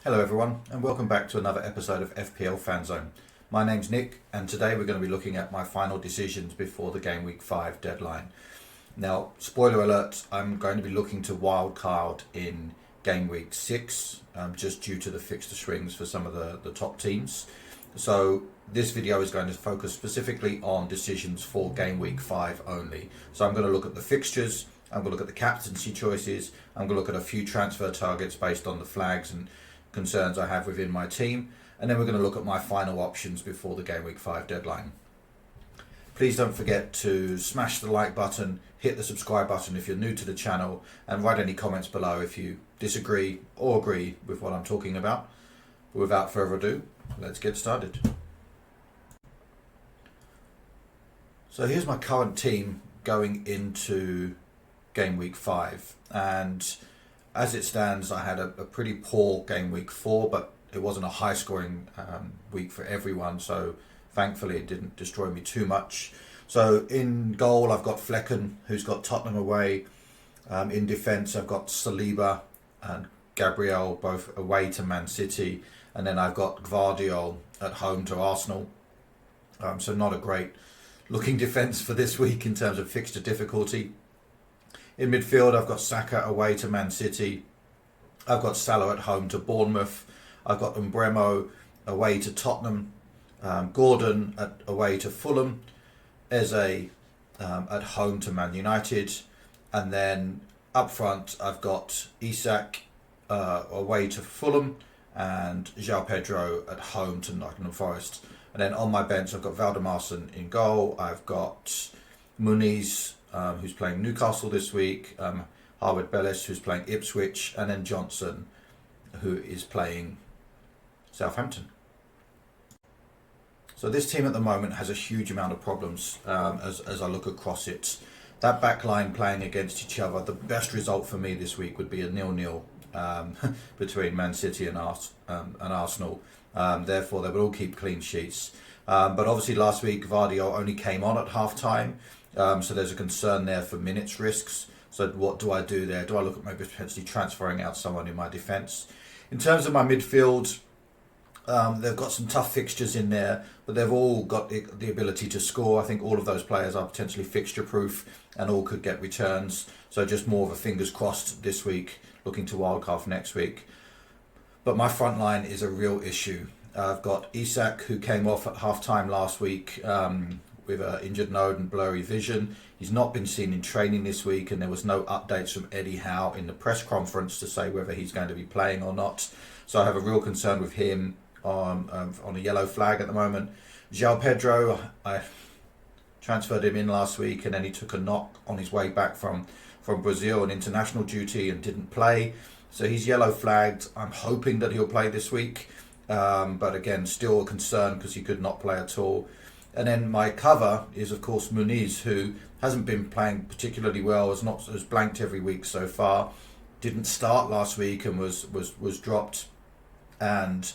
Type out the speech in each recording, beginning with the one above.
Hello everyone, and welcome back to another episode of FPL Fanzone. My name's Nick, and today we're going to be looking at my final decisions before the Game Week 5 deadline. Now, spoiler alert, I'm going to be looking to wildcard in Game Week 6, just due to the fixture swings for some of the top teams. So this video is going to focus specifically on decisions for Game Week 5 only. So I'm going to look at the fixtures, I'm going to look at the captaincy choices, I'm going to look at a few transfer targets based on the flags and concerns I have within my team, and then we're going to look at my final options before the Game Week 5 deadline. Please don't forget to smash the like button, hit the subscribe button if you're new to the channel, and write any comments below if you disagree or agree with what I'm talking about. But without further ado, let's get started. So here's my current team going into Game Week 5, and as it stands, I had a pretty poor Game Week 4, but it wasn't a high scoring week for everyone, so thankfully it didn't destroy me too much. So in goal, I've got Flecken, who's got Tottenham away. In defence, I've got Saliba and Gabriel, both away to Man City. And then I've got Gvardiol at home to Arsenal. So not a great looking defence for this week in terms of fixture difficulty. In midfield, I've got Saka away to Man City. I've got Salah at home to Bournemouth. I've got Umbremo away to Tottenham. Gordon away to Fulham. Eze at home to Man United. And then up front, I've got Isak away to Fulham and João Pedro at home to Nottingham Forest. And then on my bench, I've got Valdemarson in goal. I've got Muniz, who's playing Newcastle this week, Harwood Bellis, who's playing Ipswich, and then Johnson, who is playing Southampton. So this team at the moment has a huge amount of problems as I look across it. That back line playing against each other, the best result for me this week would be a 0-0 between Man City and Arsenal. Therefore, they would all keep clean sheets. But obviously last week, Gvardiol only came on at half-time. So there's a concern there for minutes risks. So what do I do there? Do I look at maybe potentially transferring out someone in my defence? In terms of my midfield, they've got some tough fixtures in there, but they've all got the ability to score. I think all of those players are potentially fixture proof and all could get returns. So just more of a fingers crossed this week, looking to wildcard for next week. But my front line is a real issue. I've got Isak, who came off at half-time last week, with an injured node and blurry vision. He's not been seen in training this week, and there was no updates from Eddie Howe in the press conference to say whether he's going to be playing or not. So I have a real concern with him on a yellow flag at the moment. João Pedro, I transferred him in last week, and then he took a knock on his way back from Brazil on international duty and didn't play. So he's yellow flagged. I'm hoping that he'll play this week, but again, still a concern because he could not play at all. And then my cover is, of course, Muniz, who hasn't been playing particularly well, has blanked every week so far, didn't start last week and was dropped. And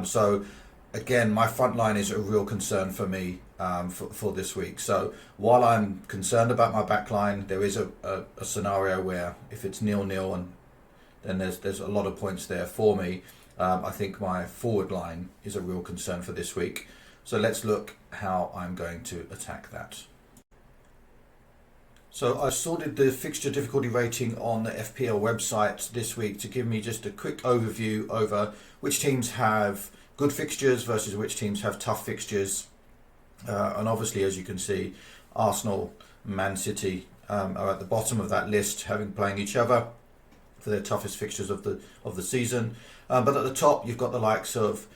so, again, my front line is a real concern for me for this week. So while I'm concerned about my back line, there is a scenario where if it's 0-0 and then there's a lot of points there for me. I think my forward line is a real concern for this week. So let's look how I'm going to attack that. So I sorted the fixture difficulty rating on the FPL website this week to give me just a quick overview over which teams have good fixtures versus which teams have tough fixtures. And obviously, as you can see, Arsenal, Man City are at the bottom of that list, having playing each other for their toughest fixtures of the season. But at the top, you've got the likes of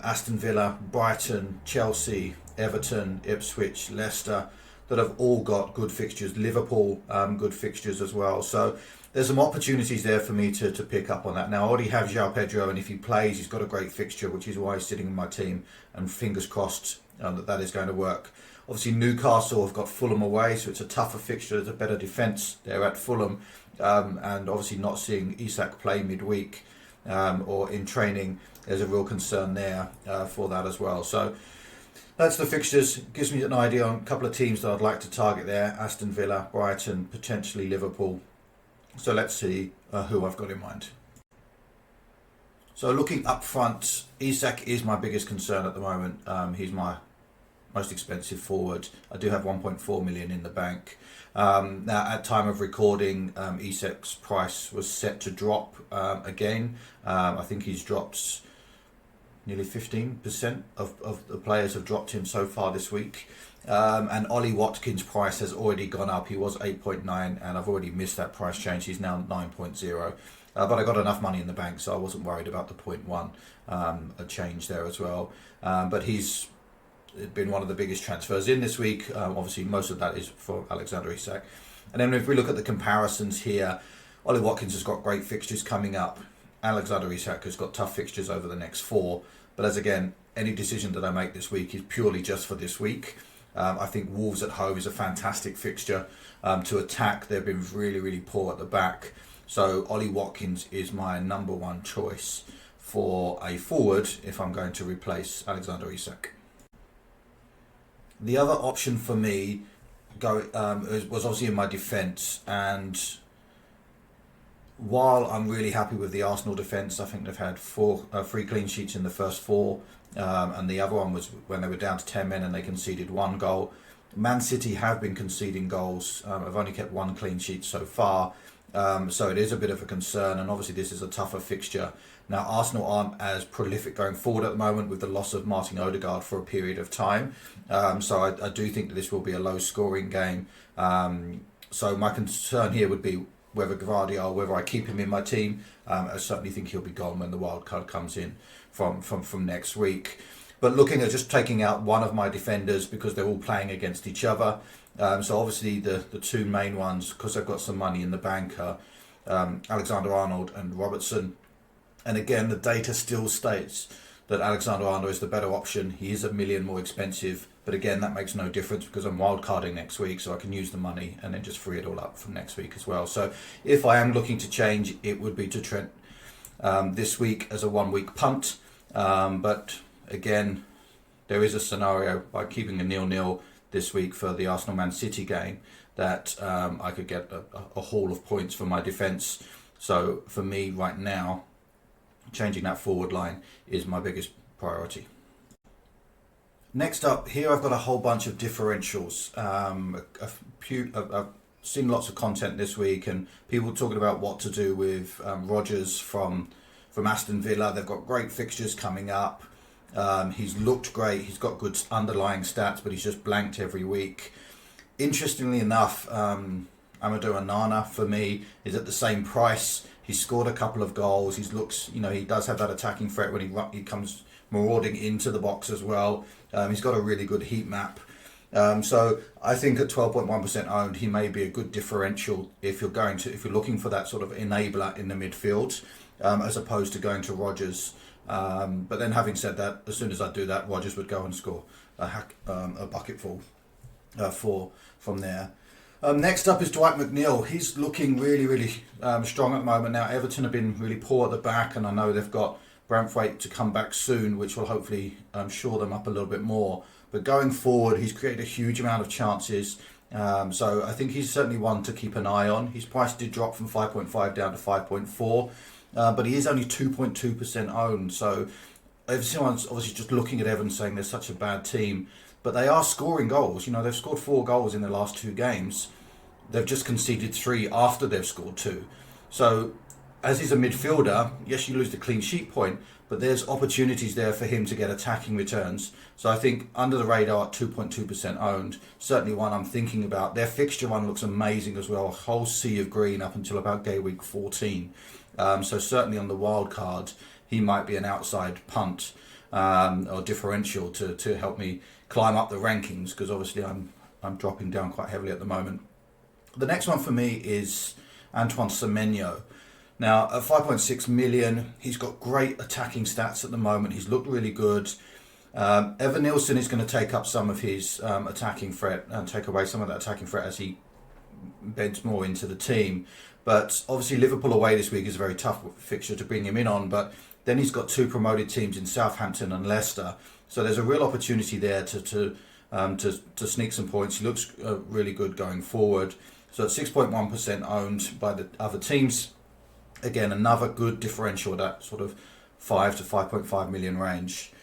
Aston Villa, Brighton, Chelsea, Everton, Ipswich, Leicester, that have all got good fixtures. Liverpool, good fixtures as well. So there's some opportunities there for me to pick up on that. Now, I already have João Pedro, and if he plays, he's got a great fixture, which is why he's sitting in my team, and fingers crossed that is going to work. Obviously, Newcastle have got Fulham away, so it's a tougher fixture. There's a better defence there at Fulham, and obviously not seeing Isak play midweek or in training, there's a real concern there for that as well. So that's the fixtures. Gives me an idea on a couple of teams that I'd like to target there. Aston Villa, Brighton, potentially Liverpool. So let's see who I've got in mind. So looking up front, Isak is my biggest concern at the moment. He's my most expensive forward. I do have 1.4 million in the bank. Now, at time of recording, Isak's price was set to drop again. I think he's dropped nearly 15% of the players have dropped him so far this week. And Ollie Watkins' price has already gone up. He was 8.9 and I've already missed that price change. He's now 9.0. But I got enough money in the bank, so I wasn't worried about the 0.1 a change there as well. But he's been one of the biggest transfers in this week. Obviously, most of that is for Alexander Isak. And then if we look at the comparisons here, Ollie Watkins has got great fixtures coming up. Alexander Isak has got tough fixtures over the next 4. But as again, any decision that I make this week is purely just for this week. I think Wolves at home is a fantastic fixture to attack. They've been really, really poor at the back. So Ollie Watkins is my number one choice for a forward if I'm going to replace Alexander Isak. The other option for me was obviously in my defence, and while I'm really happy with the Arsenal defence, I think they've had 3 clean sheets in the first 4, and the other one was when they were down to 10 men and they conceded 1 goal. Man City have been conceding goals. I've only kept 1 clean sheet so far. So it is a bit of a concern, and obviously this is a tougher fixture. Now, Arsenal aren't as prolific going forward at the moment with the loss of Martin Odegaard for a period of time. So I do think that this will be a low-scoring game. So my concern here would be whether I keep him in my team. I certainly think he'll be gone when the wild card comes in from next week. But looking at just taking out one of my defenders because they're all playing against each other. So obviously the 2 main ones, because I've got some money in the bank, are Alexander-Arnold and Robertson. And again, the data still states that Alexander-Arnold is the better option. He is $1 million more expensive, but again, that makes no difference because I'm wildcarding next week, so I can use the money and then just free it all up from next week as well. So if I am looking to change, it would be to Trent this week as a 1-week punt. But again, there is a scenario by keeping a 0-0 this week for the Arsenal-Man City game that I could get a haul of points for my defence. So for me right now, changing that forward line is my biggest priority. Next up, here I've got a whole bunch of differentials. I've seen lots of content this week and people talking about what to do with Rodgers from Aston Villa. They've got great fixtures coming up. He's looked great. He's got good underlying stats, but he's just blanked every week. Interestingly enough, Amadou Onana for me is at the same price. He's scored a couple of goals. He does have that attacking threat when he comes marauding into the box as well. He's got a really good heat map. So I think at 12.1% owned, he may be a good differential if you're looking for that sort of enabler in the midfield, as opposed to going to Rodgers. But then having said that, as soon as I do that, Rodgers would go and score a bucketful from there. Next up is Dwight McNeil. He's looking really, really strong at the moment. Now, Everton have been really poor at the back, and I know they've got Braithwaite to come back soon, which will hopefully shore them up a little bit more. But going forward, he's created a huge amount of chances. So I think he's certainly one to keep an eye on. His price did drop from 5.5 down to 5.4, but he is only 2.2% owned. So everyone's obviously just looking at Everton saying they're such a bad team. But they are scoring goals. They've scored 4 goals in the last 2 games. They've just conceded 3 after they've scored 2. So, as he's a midfielder, yes, you lose the clean sheet point, but there's opportunities there for him to get attacking returns. So I think under the radar at 2.2% owned, certainly one I'm thinking about. Their fixture run looks amazing as well. A whole sea of green up until about game week 14. So certainly on the wild card, he might be an outside punt or differential to help me climb up the rankings, because obviously I'm dropping down quite heavily at the moment. The next one for me is Antoine Semenyo. Now at 5.6 million, he's got great attacking stats at the moment. He's looked really good. Evan Nilsson is going to take up some of his attacking threat and take away some of that attacking threat as he beds more into the team. But obviously Liverpool away this week is a very tough fixture to bring him in on. But then he's got 2 promoted teams in Southampton and Leicester. So there's a real opportunity there to sneak some points. He looks really good going forward. So at 6.1% owned by the other teams. Again, another good differential, that sort of 5 to 5.5 million range.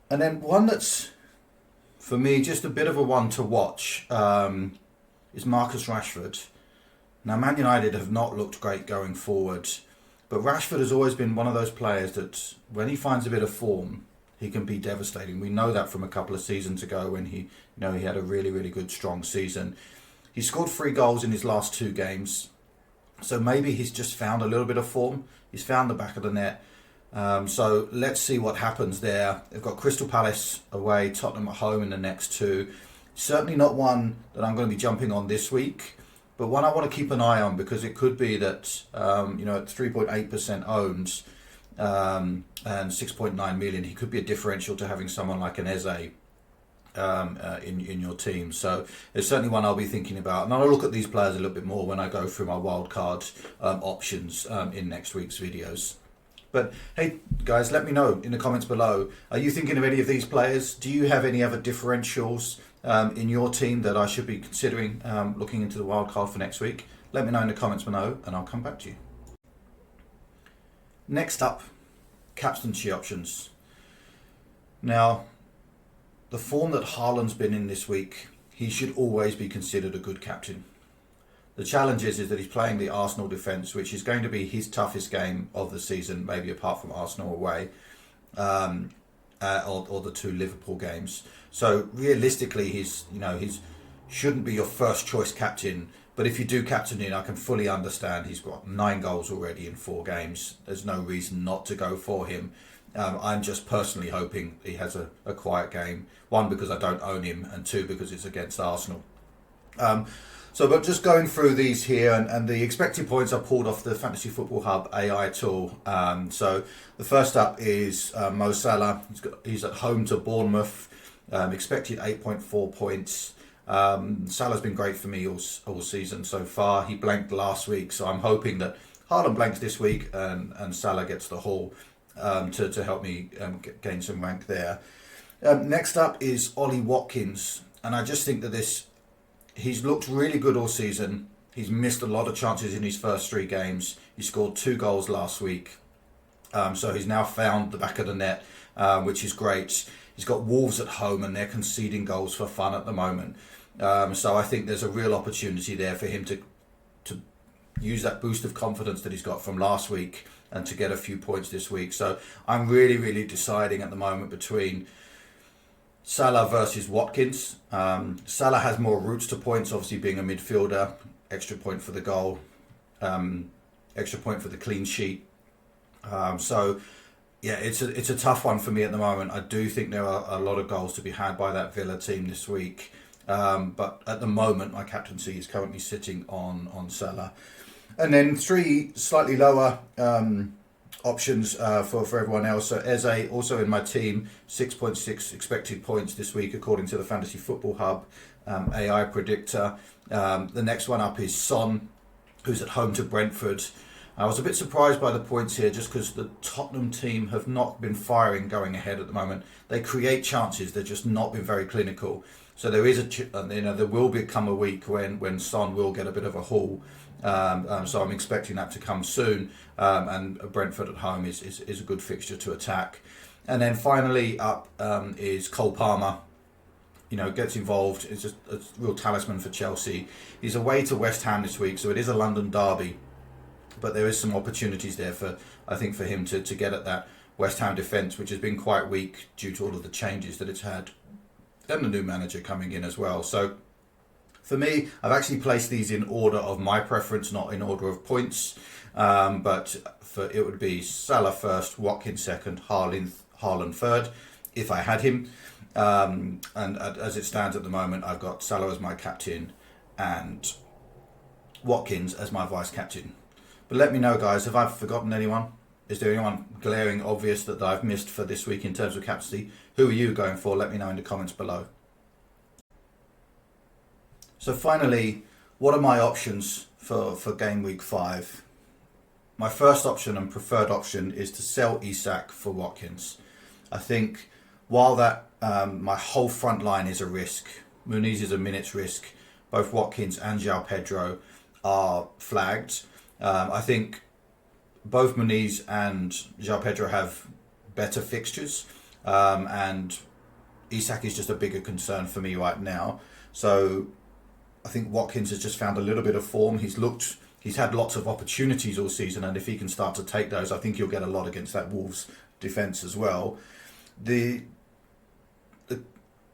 And then one that's, for me, just a bit of a one to watch is Marcus Rashford. Now, Man United have not looked great going forward, but Rashford has always been one of those players that when he finds a bit of form, he can be devastating. We know that from a couple of seasons ago when he had a really, really good, strong season. He scored 3 goals in his last 2 games, so maybe he's just found a little bit of form. He's found the back of the net. So let's see what happens there. They've got Crystal Palace away, Tottenham at home in the next 2. Certainly not one that I'm going to be jumping on this week, but one I want to keep an eye on because it could be that, at 3.8% owned and 6.9 million, he could be a differential to having someone like an Eze in your team. So it's certainly one I'll be thinking about. And I'll look at these players a little bit more when I go through my wildcard options in next week's videos. But hey, guys, let me know in the comments below. Are you thinking of any of these players? Do you have any other differentials in your team that I should be considering looking into the wildcard for next week? Let me know in the comments below and I'll come back to you. Next up, captaincy options. Now, the form that Haaland's been in this week, he should always be considered a good captain. The challenge is that he's playing the Arsenal defence, which is going to be his toughest game of the season, maybe apart from Arsenal away, or the 2 Liverpool games. So realistically, he's shouldn't be your first choice captain. But if you do captain him, I can fully understand. He's got 9 goals already in 4 games. There's no reason not to go for him. I'm just personally hoping he has a quiet game. 1, because I don't own him, and 2, because it's against Arsenal. But just going through these here, and the expected points are pulled off the Fantasy Football Hub AI tool. So the first up is Mo Salah. He's at home to Bournemouth. Expected 8.4 points. Salah's been great for me all season so far. He blanked last week, so I'm hoping that Haaland blanks this week and Salah gets the haul to help me gain some rank there. Next up is Ollie Watkins, and I just think that he's looked really good all season. He's missed a lot of chances in his first 3 games. He scored 2 goals last week. So he's now found the back of the net, which is great. He's got Wolves at home and they're conceding goals for fun at the moment. So I think there's a real opportunity there for him to use that boost of confidence that he's got from last week and to get a few points this week. So I'm really, really deciding at the moment between Salah versus Watkins. Salah has more routes to points, obviously being a midfielder. Extra point for the goal, extra point for the clean sheet. So yeah, it's a tough one for me at the moment. I do think there are a lot of goals to be had by that Villa team this week. But at the moment, my captaincy is currently sitting on Salah. And then 3 slightly lower options for everyone else. So Eze, also in my team, 6.6 expected points this week according to the Fantasy Football Hub AI predictor. The next one up is Son, who's at home to Brentford. I was a bit surprised by the points here just because the Tottenham team have not been firing going ahead at the moment. They create chances, they've just not been very clinical. So there is there will become a week when Son will get a bit of a haul. So I'm expecting that to come soon. And Brentford at home is a good fixture to attack. And then finally up is Cole Palmer. Gets involved. It's just a real talisman for Chelsea. He's away to West Ham this week, so it is a London derby. But there is some opportunities there I think for him to get at that West Ham defence, which has been quite weak due to all of the changes that it's had. And the new manager coming in as well. So for me, I've actually placed these in order of my preference, not in order of points. But it would be Salah first, Watkins second, Haaland third, if I had him. And as it stands at the moment, I've got Salah as my captain and Watkins as my vice captain. But let me know, guys, have I forgotten anyone? Is there anyone glaring obvious that I've missed for this week in terms of captaincy? Who are you going for? Let me know in the comments below. So finally, what are my options for game week 5? My first option and preferred option is to sell Isak for Watkins. I think while that my whole front line is a risk, Muniz is a minute's risk, both Watkins and João Pedro are flagged. I think both Muniz and João Pedro have better fixtures, and Isak is just a bigger concern for me right now. So I think Watkins has just found a little bit of form. He's had lots of opportunities all season, and if he can start to take those, I think he'll get a lot against that Wolves defence as well. The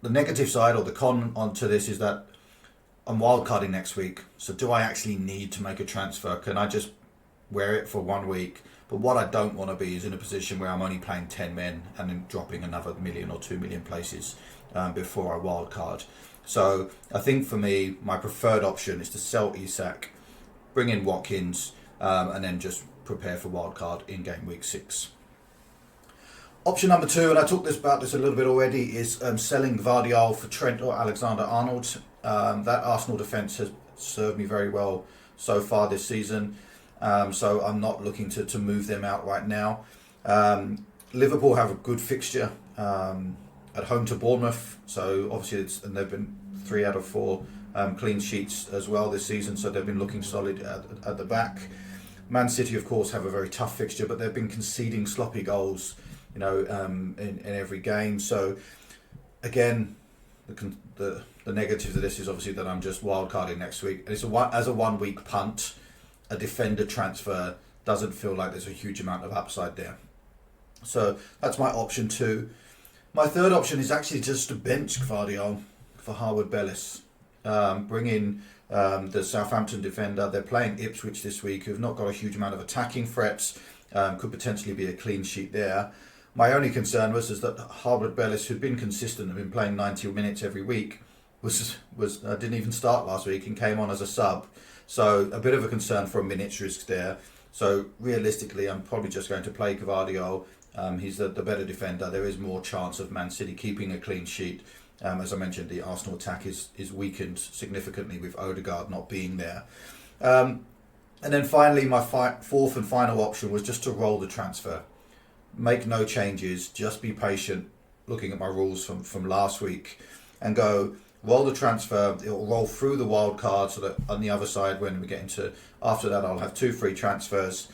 negative side, or the con onto this, is that I'm wildcarding next week. So do I actually need to make a transfer? Can I just wear it for 1 week? But what I don't want to be is in a position where I'm only playing 10 men and then dropping another 1 million or 2 million places before I wildcard. So I think for me, my preferred option is to sell Isak, bring in Watkins, and then just prepare for wildcard in game week 6. Option number 2, and I talked about this a little bit already, is selling Gvardiol for Trent or Alexander-Arnold. That Arsenal defence has served me very well so far this season, so I'm not looking to move them out right now. Liverpool have a good fixture at home to Bournemouth, so obviously and they've been 3 out of 4 clean sheets as well this season, so they've been looking solid at the back. Man City, of course, have a very tough fixture, but they've been conceding sloppy goals, in every game. So again, the negative of this is obviously that I'm just wildcarding next week. It's as a 1 week punt, a defender transfer doesn't feel like there's a huge amount of upside there. So that's my option 2. My third option is actually just to bench Gvardiol for Harwood Bellis. Bring in the Southampton defender. They're playing Ipswich this week, who've not got a huge amount of attacking threats. Could potentially be a clean sheet there. My only concern was that Harwood Bellis, who'd been consistent and been playing 90 minutes every week, was didn't even start last week and came on as a sub. So a bit of a concern for a minutes risk there. So realistically, I'm probably just going to play Gvardiol. He's the better defender. There is more chance of Man City keeping a clean sheet. As I mentioned, the Arsenal attack is weakened significantly with Odegaard not being there. And then finally, my fourth and final option was just to roll the transfer. Make no changes, just be patient, looking at my rules from last week, and go roll the transfer. It'll roll through the wild card, so that on the other side, when we get into after that, I'll have 2 free transfers,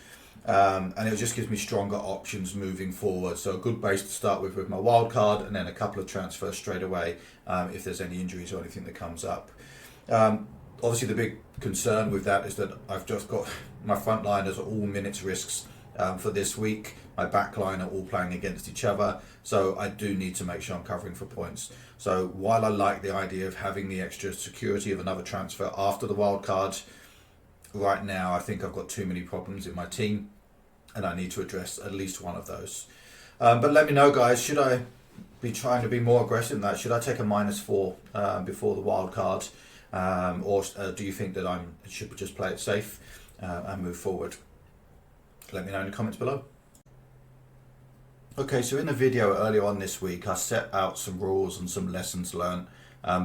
and it just gives me stronger options moving forward. So a good base to start with my wild card, and then a couple of transfers straight away if there's any injuries or anything that comes up. Obviously, the big concern with that is that I've just got my front liners are all minutes risks for this week. My back line are all playing against each other, so I do need to make sure I'm covering for points. So while I like the idea of having the extra security of another transfer after the wild card, right now I think I've got too many problems in my team, and I need to address at least one of those. But let me know, guys, should I be trying to be more aggressive in that? Should I take a -4 before the wild card? Or do you think that I should just play it safe and move forward? Let me know in the comments below. Okay, so in the video earlier on this week, I set out some rules and some lessons learned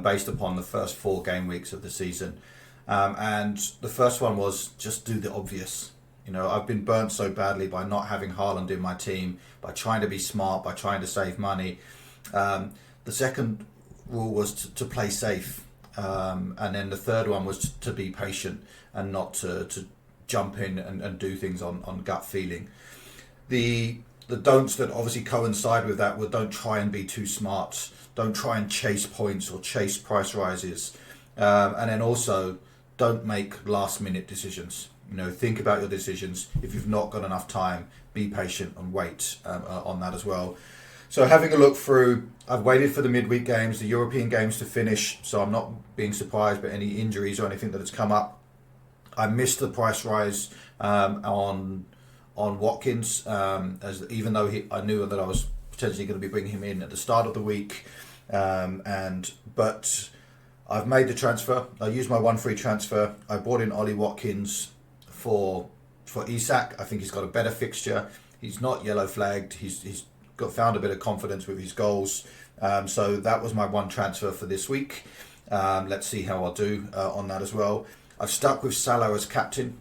based upon the first 4 game weeks of the season. And the first one was just do the obvious. I've been burnt so badly by not having Haaland in my team, by trying to be smart, by trying to save money. The second rule was to play safe. And then the third one was to be patient and not to jump in and do things on gut feeling. The don'ts that obviously coincide with that were don't try and be too smart, don't try and chase points or chase price rises, and then also don't make last minute decisions. Think about your decisions. If you've not got enough time, be patient and wait on that as well. So having a look through, I've waited for the midweek games, the European games to finish, so I'm not being surprised by any injuries or anything that has come up. I missed the price rise on Watkins, even though I knew that I was potentially going to be bringing him in at the start of the week, but I've made the transfer. I used my 1 free transfer. I brought in Ollie Watkins for Isak. I think he's got a better fixture. He's not yellow flagged. He's found a bit of confidence with his goals. So that was my 1 transfer for this week. Let's see how I'll do on that as well. I've stuck with Salah as captain.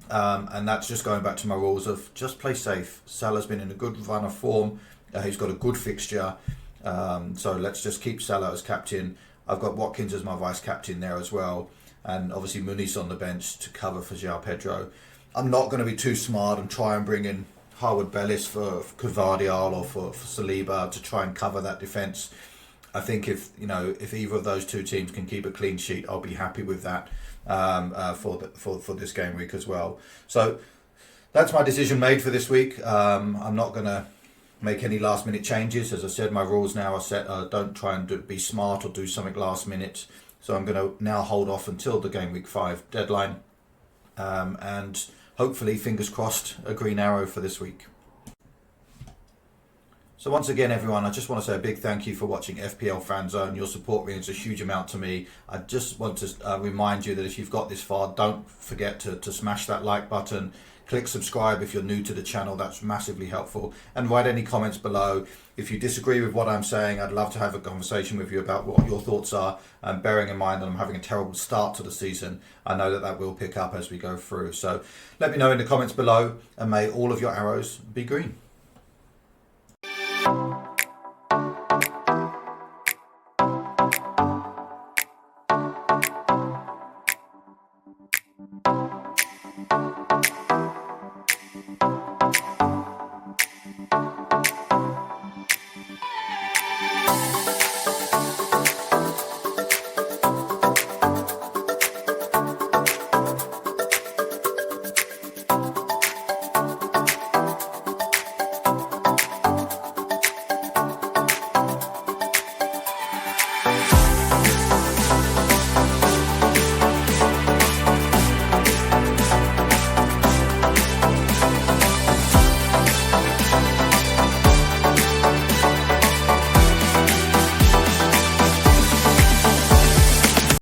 And that's just going back to my rules of just play safe. Salah's been in a good run of form. He's got a good fixture. So let's just keep Salah as captain. I've got Watkins as my vice captain there as well. And obviously Muniz on the bench to cover for João Pedro. I'm not going to be too smart and try and bring in Harwood Bellis for Kvaradiyar or for Saliba to try and cover that defence. I think if either of those two teams can keep a clean sheet, I'll be happy with that for this game week as well. So that's my decision made for this week. I'm not going to make any last minute changes. As I said, my rules now are set. Don't try and be smart or do something last minute. So I'm going to now hold off until the game week 5 deadline, and hopefully, fingers crossed, a green arrow for this week. So once again, everyone, I just want to say a big thank you for watching FPL Fanzone. Your support means a huge amount to me. I just want to remind you that if you've got this far, don't forget to smash that like button. Click subscribe if you're new to the channel. That's massively helpful. And write any comments below. If you disagree with what I'm saying, I'd love to have a conversation with you about what your thoughts are. Bearing in mind that I'm having a terrible start to the season, I know that will pick up as we go through. So let me know in the comments below, and may all of your arrows be green.